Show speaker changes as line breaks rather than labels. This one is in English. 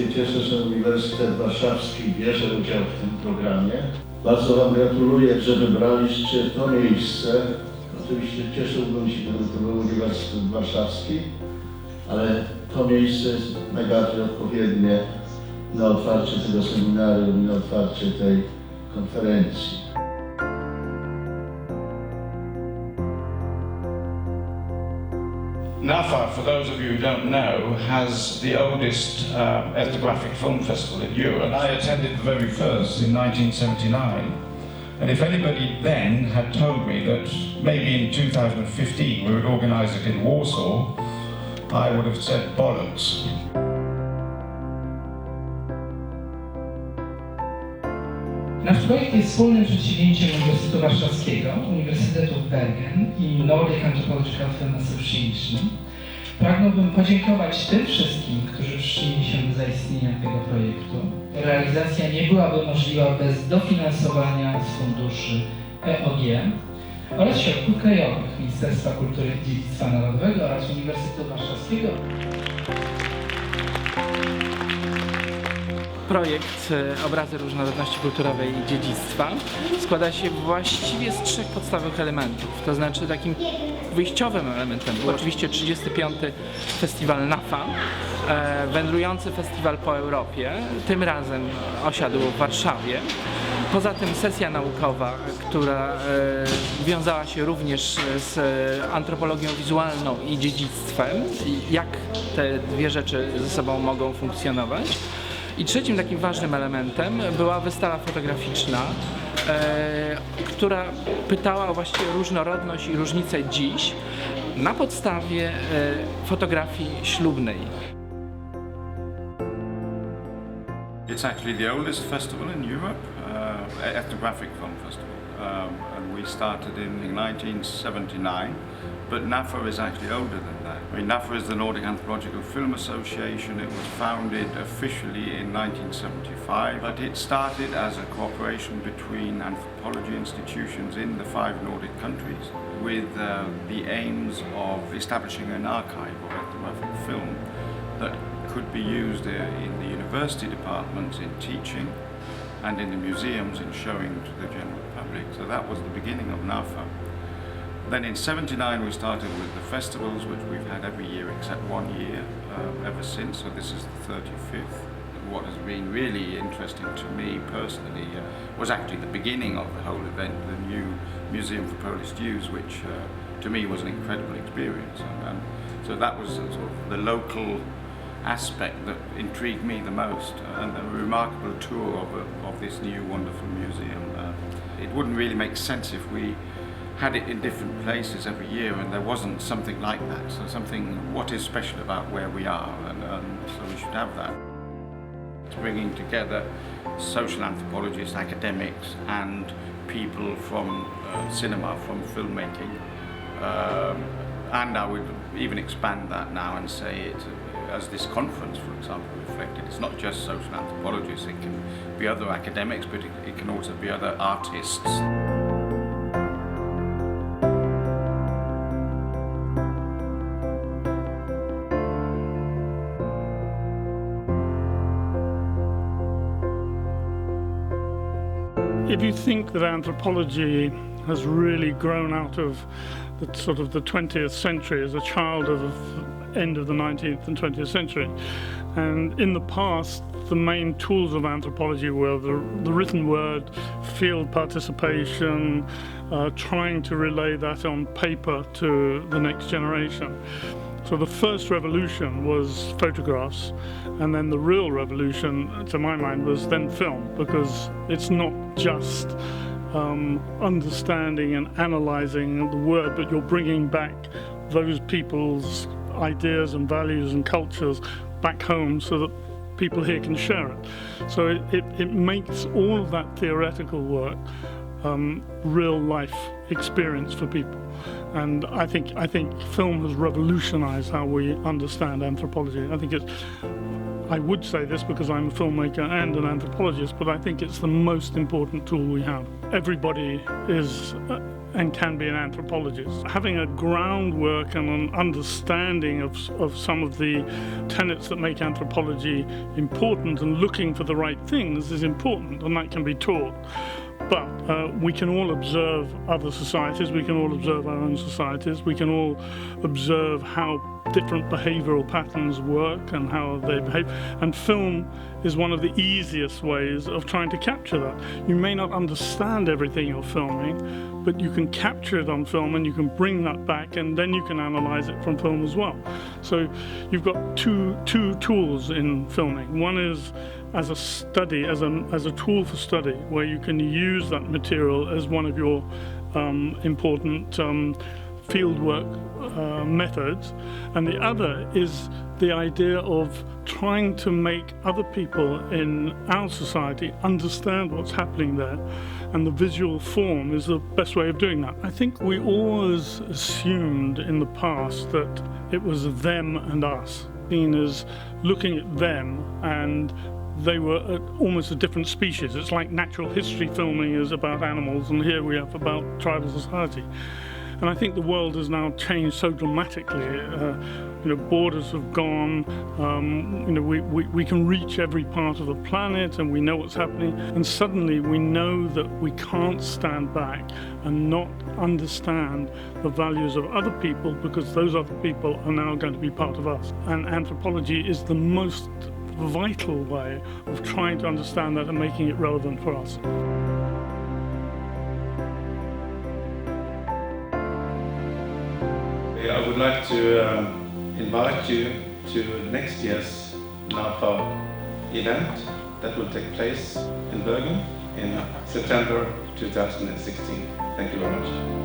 się cieszę, że Uniwersytet Warszawski bierze udział w tym programie. Bardzo Wam gratuluję, że wybraliście to miejsce. Oczywiście cieszyłbym się, gdyby to był Uniwersytet Warszawski, ale to miejsce jest najbardziej odpowiednie na otwarcie tego seminarium i na otwarcie tej konferencji.
NAFA, for those of you who don't know, has the oldest ethnographic film festival in Europe. And I attended the very first in 1979. And if anybody then had told me that maybe in 2015 we would organise it in Warsaw, I would have said bollocks.
Nasz projekt jest wspólnym przedsięwzięciem Uniwersytetu Warszawskiego, Uniwersytetu w Bergen i Nordic Anthropological Film Association. Pragnąłbym podziękować tym wszystkim, którzy przyczynili się do zaistnienia tego projektu. Realizacja nie byłaby możliwa bez dofinansowania z funduszy EOG oraz środków krajowych Ministerstwa Kultury i Dziedzictwa Narodowego oraz Uniwersytetu Warszawskiego.
Projekt Obrazy Różnorodności Kulturowej i Dziedzictwa składa się właściwie z trzech podstawowych elementów. To znaczy takim wyjściowym elementem był oczywiście 35. Festiwal NAFA, wędrujący festiwal po Europie, tym razem osiadł w Warszawie. Poza tym sesja naukowa, która wiązała się również z antropologią wizualną i dziedzictwem, i jak te dwie rzeczy ze sobą mogą funkcjonować. I trzecim takim ważnym elementem była wystawa fotograficzna, która pytała o właściwie różnorodność i różnicę dziś na podstawie fotografii ślubnej.
It's actually the oldest festival in Europe, ethnographic film festival, and we started in 1979, but NAFA is actually older than that. I mean, NAFA is the Nordic Anthropological Film Association. It was founded officially in 1975, but it started as a cooperation between anthropology institutions in the 5 Nordic countries with the aims of establishing an archive of ethnographic film that could be used in the university departments in teaching and in the museums in showing to the general public. So that was the beginning of NAFA. Then in '79 we started with the festivals, which we've had every year except 1 year ever since, so this is the 35th. What has been really interesting to me personally was actually the beginning of the whole event, the new Museum for Polish Jews, which to me was an incredible experience. And so that was sort of the local aspect that intrigued me the most, and a remarkable tour of this new wonderful museum. It wouldn't really make sense if we had it in different places every year and there wasn't something like that. So something, what is special about where we are, and so we should have that. It's bringing together social anthropologists, academics and people from cinema, from filmmaking. And I would even expand that now and say it, as this conference, for example, reflected, it's not just social anthropologists, it can be other academics, but it can also be other artists.
If you think that anthropology has really grown out of the sort of the 20th century as a child of the end of the 19th and 20th century, and in the past the main tools of anthropology were the written word, field participation, trying to relay that on paper to the next generation. So the first revolution was photographs, and then the real revolution, to my mind, was then film, because it's not just understanding and analysing the word, but you're bringing back those people's ideas and values and cultures back home so that people here can share it. So it makes all of that theoretical work real life experience for people. And I think film has revolutionized how we understand anthropology. I would say this because I'm a filmmaker and an anthropologist, but I think it's the most important tool we have. Everybody is and can be an anthropologist. Having a groundwork and an understanding of some of the tenets that make anthropology important and looking for the right things is important, and that can be taught. But we can all observe other societies, we can all observe our own societies, we can all observe how different behavioural patterns work and how they behave, and film is one of the easiest ways of trying to capture that. You may not understand everything you're filming, but you can capture it on film and you can bring that back, and then you can analyse it from film as well. So you've got two tools in filming. One is as a study, as a tool for study, where you can use that material as one of your important fieldwork methods, and the other is the idea of trying to make other people in our society understand what's happening there, and the visual form is the best way of doing that. I think we always assumed in the past that it was them and us, seen as looking at them and they were almost a different species. It's like natural history filming is about animals, and here we have about tribal society. And I think the world has now changed so dramatically. Borders have gone. We can reach every part of the planet, and we know what's happening. And suddenly we know that we can't stand back and not understand the values of other people, because those other people are now going to be part of us. And anthropology is the most vital way of trying to understand that and making it relevant for us.
I would like to invite you to next year's NAFA event that will take place in Bergen in September 2016. Thank you very much.